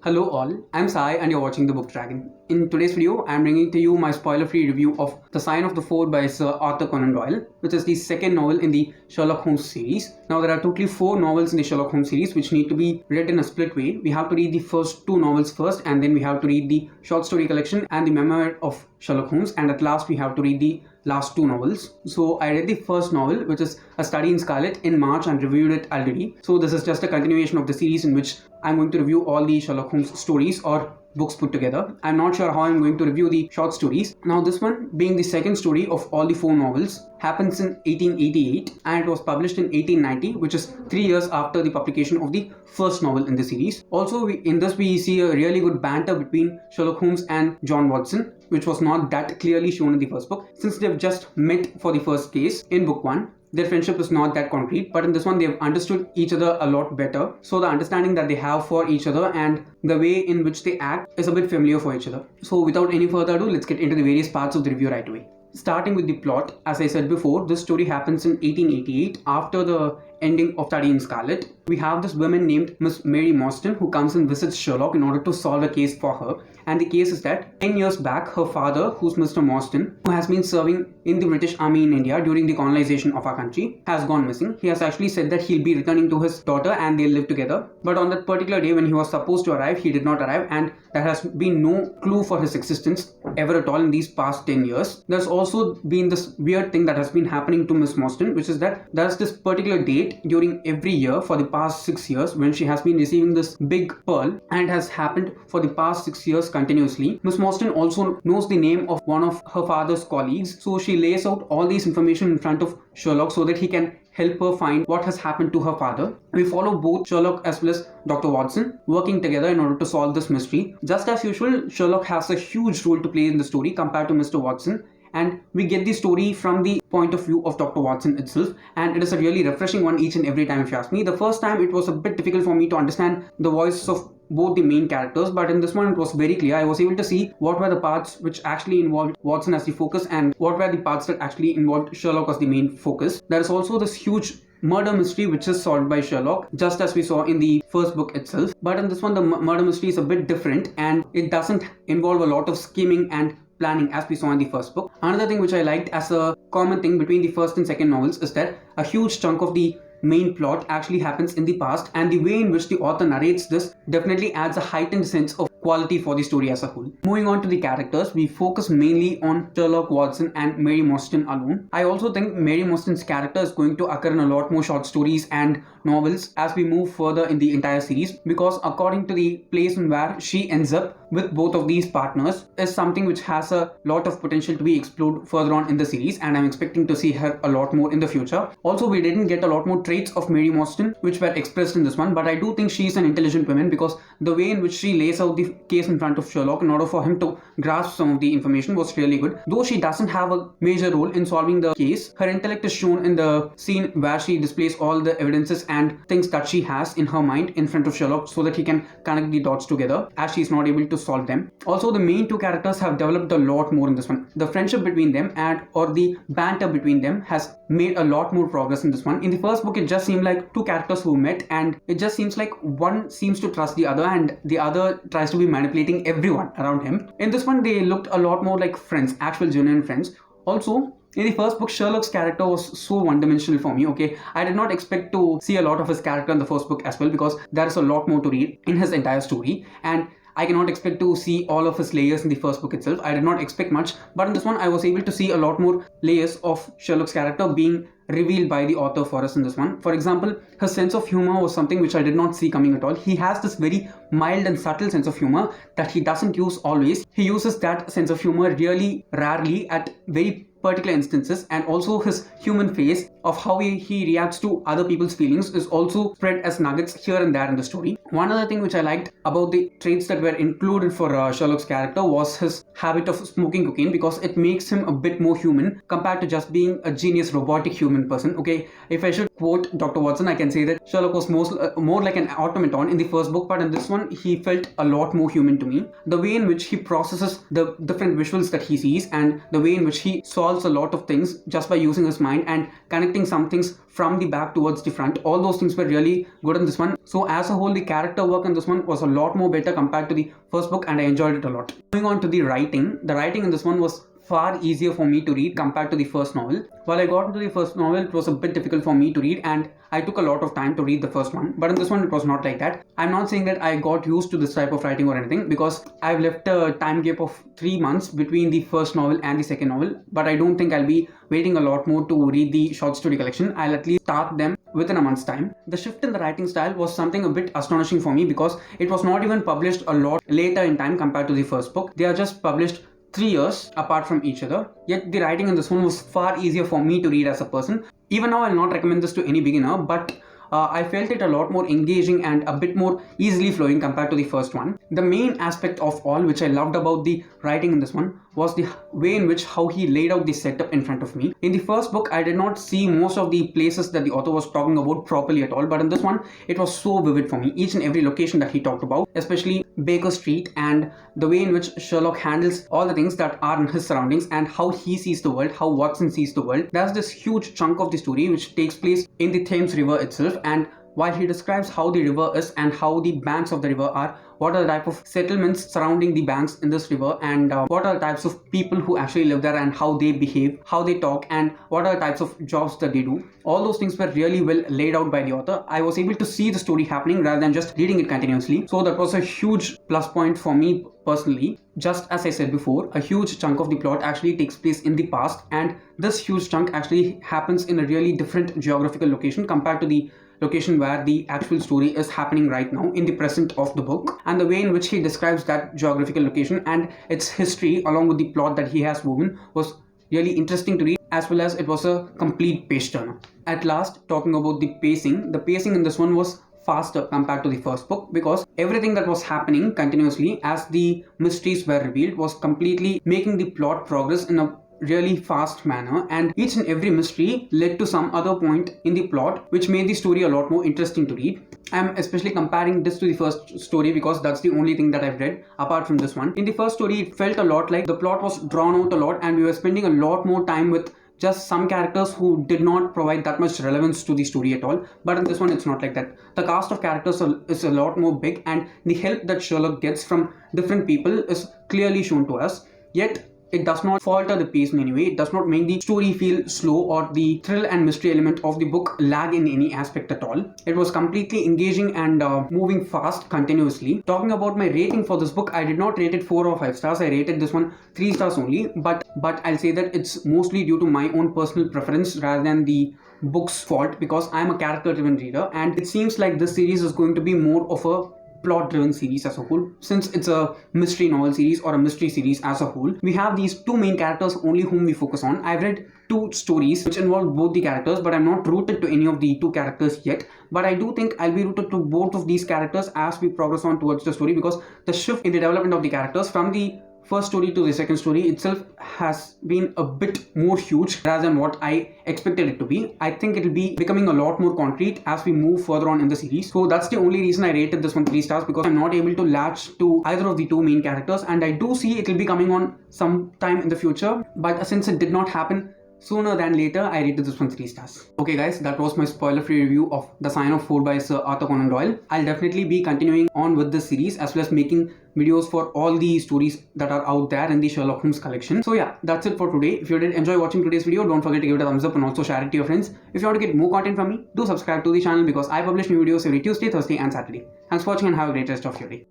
Hello all, I'm Sai and you're watching The Book Dragon. In today's video, I'm bringing to you my spoiler-free review of The Sign of the Four by Sir Arthur Conan Doyle, which is the second novel in the Sherlock Holmes series. Now there are totally 4 novels in the Sherlock Holmes series which need to be read in a split way. We have to read the first 2 novels first, and then we have to read the short story collection and the memoir of Sherlock Holmes, and at last we have to read the last 2 novels. So I read the first novel, which is A Study in Scarlet, in March and reviewed it already. So this is just a continuation of the series in which I'm going to review all the Sherlock Holmes stories or books put together. I'm not sure how I'm going to review the short stories. Now this one, being the second story of all the 4 novels, happens in 1888 and it was published in 1890, which is 3 years after the publication of the first novel in the series. Also, in this we see a really good banter between Sherlock Holmes and John Watson, which was not that clearly shown in the first book, since they've just met for the first case in book 1. Their friendship is not that concrete, but in this one they have understood each other a lot better. So the understanding that they have for each other and the way in which they act is a bit familiar for each other. So without any further ado, let's get into the various parts of the review right away. Starting with the plot, as I said before, this story happens in 1888 after the ending of Study in Scarlet. We have this woman named Miss Mary Morstan who comes and visits Sherlock in order to solve a case for her. And the case is that 10 years back, her father, who's Mr. Morstan, who has been serving in the British Army in India during the colonization of our country, has gone missing. He has actually said that he'll be returning to his daughter and they'll live together. But on that particular day when he was supposed to arrive, he did not arrive, and there has been no clue for his existence ever at all in these past 10 years. There's also been this weird thing that has been happening to Miss Morstan, which is that there's this particular date during every year for the past 6 years when she has been receiving this big pearl, and it has happened for the past 6 years continuously. Miss Morstan also knows the name of one of her father's colleagues, so she lays out all these information in front of Sherlock so that he can help her find what has happened to her father. We follow both Sherlock as well as Dr. Watson working together in order to solve this mystery. Just as usual, Sherlock has a huge role to play in the story compared to Mr. Watson, and we get the story from the point of view of Dr. Watson itself, and it is a really refreshing one each and every time if you ask me. The first time it was a bit difficult for me to understand the voices of both the main characters, but in this one it was very clear. I was able to see what were the parts which actually involved Watson as the focus and what were the parts that actually involved Sherlock as the main focus. There is also this huge murder mystery which is solved by Sherlock, just as we saw in the first book itself, but in this one the murder mystery is a bit different and it doesn't involve a lot of scheming and planning as we saw in the first book. Another thing which I liked as a common thing between the first and second novels is that a huge chunk of the main plot actually happens in the past, and the way in which the author narrates this definitely adds a heightened sense of quality for the story as a whole. Moving on to the characters, we focus mainly on Sherlock, Watson and Mary Morstan alone. I also think Mary Morstan's character is going to occur in a lot more short stories and novels as we move further in the entire series, because according to the place and where she ends up with both of these partners is something which has a lot of potential to be explored further on in the series, and I'm expecting to see her a lot more in the future. Also, we didn't get a lot more traits of Mary Morstan which were expressed in this one, but I do think she's an intelligent woman because the way in which she lays out the case in front of Sherlock in order for him to grasp some of the information was really good. Though she doesn't have a major role in solving the case, her intellect is shown in the scene where she displays all the evidences and things that she has in her mind in front of Sherlock so that he can connect the dots together as she's not able to solve them. Also, the main 2 characters have developed a lot more in this one. The friendship between them and or the banter between them has made a lot more progress in this one. In the first book, it just seemed like 2 characters who met, and it just seems like one seems to trust the other and the other tries to be manipulating everyone around him. In this one, they looked a lot more like friends, actual genuine friends. Also, in the first book, Sherlock's character was so one-dimensional for me, okay? I did not expect to see a lot of his character in the first book as well, because there is a lot more to read in his entire story, and I cannot expect to see all of his layers in the first book itself. I did not expect much, but in this one I was able to see a lot more layers of Sherlock's character being revealed by the author for us in this one. For example, his sense of humor was something which I did not see coming at all. He has this very mild and subtle sense of humor that he doesn't use always. He uses that sense of humor really rarely at very particular instances, and also his human face of how he reacts to other people's feelings is also spread as nuggets here and there in the story. One other thing which I liked about the traits that were included for Sherlock's character was his habit of smoking cocaine, because it makes him a bit more human compared to just being a genius robotic human person. Okay, if I should quote Dr. Watson, I can say that Sherlock was more like an automaton in the first book, but in this one he felt a lot more human to me. The way in which he processes the different visuals that he sees and the way in which he solves solves a lot of things just by using his mind and connecting some things from the back towards the front. All those things were really good in this one. So as a whole, the character work in this one was a lot more better compared to the first book, and I enjoyed it a lot. Moving on to the writing in this one was far easier for me to read compared to the first novel. While I got into the first novel, it was a bit difficult for me to read and I took a lot of time to read the first one. But in this one, it was not like that. I'm not saying that I got used to this type of writing or anything, because I've left a time gap of 3 months between the first novel and the second novel. But I don't think I'll be waiting a lot more to read the short story collection. I'll at least start them within a month's time. The shift in the writing style was something a bit astonishing for me, because it was not even published a lot later in time compared to the first book. They are just published 3 years apart from each other, yet the writing in this one was far easier for me to read as a person. Even now, I'll not recommend this to any beginner, but I felt it a lot more engaging and a bit more easily flowing compared to the first one. The main aspect of all which I loved about the writing in this one was the way in which how he laid out the setup in front of me. In the first book, I did not see most of the places that the author was talking about properly at all, but in this one, it was so vivid for me. Each and every location that he talked about, especially Baker Street, and the way in which Sherlock handles all the things that are in his surroundings and how he sees the world, how Watson sees the world. There's this huge chunk of the story which takes place in the Thames River itself, and while he describes how the river is and how the banks of the river are, what are the type of settlements surrounding the banks in this river, and what are the types of people who actually live there and how they behave, how they talk, and what are the types of jobs that they do. All those things were really well laid out by the author. I was able to see the story happening rather than just reading it continuously. So that was a huge plus point for me personally. Just as I said before, a huge chunk of the plot actually takes place in the past, and this huge chunk actually happens in a really different geographical location compared to the location where the actual story is happening right now in the present of the book. And the way in which he describes that geographical location and its history along with the plot that he has woven was really interesting to read, as well as it was a complete page turner. At last, talking about the pacing in this one was faster compared to the first book, because everything that was happening continuously as the mysteries were revealed was completely making the plot progress in a really fast manner, and each and every mystery led to some other point in the plot which made the story a lot more interesting to read. I'm especially comparing this to the first story because that's the only thing that I've read apart from this one. In the first story, it felt a lot like the plot was drawn out a lot and we were spending a lot more time with just some characters who did not provide that much relevance to the story at all. But in this one, it's not like that. The cast of characters is a lot more big, and the help that Sherlock gets from different people is clearly shown to us. Yet it does not falter the pace in any way. It does not make the story feel slow or the thrill and mystery element of the book lag in any aspect at all. It was completely engaging and moving fast continuously. Talking about my rating for this book, I did not rate it 4 or 5 stars. I rated this one 3 stars only. But I'll say that it's mostly due to my own personal preference rather than the book's fault, because I'm a character-driven reader, and it seems like this series is going to be more of a plot-driven series as a whole. Since it's a mystery novel series or a mystery series as a whole, we have these 2 main characters only whom we focus on. I've read 2 stories which involve both the characters, but I'm not rooted to any of the 2 characters yet. But I do think I'll be rooted to both of these characters as we progress on towards the story, because the shift in the development of the characters from the first story to the second story itself has been a bit more huge rather than what I expected it to be. I think it'll be becoming a lot more concrete as we move further on in the series. So that's the only reason I rated this one 3 stars, because I'm not able to latch to either of the 2 main characters, and I do see it'll be coming on sometime in the future. But since it did not happen sooner than later, I rated this one 3 stars. Okay guys, that was my spoiler-free review of The Sign of Food by Sir Arthur Conan Doyle. I'll definitely be continuing on with this series as well as making videos for all the stories that are out there in the Sherlock Holmes collection. So yeah, that's it for today. If you did enjoy watching today's video, don't forget to give it a thumbs up and also share it to your friends. If you want to get more content from me, do subscribe to the channel because I publish new videos every Tuesday, Thursday and Saturday. Thanks for watching and have a great rest of your day.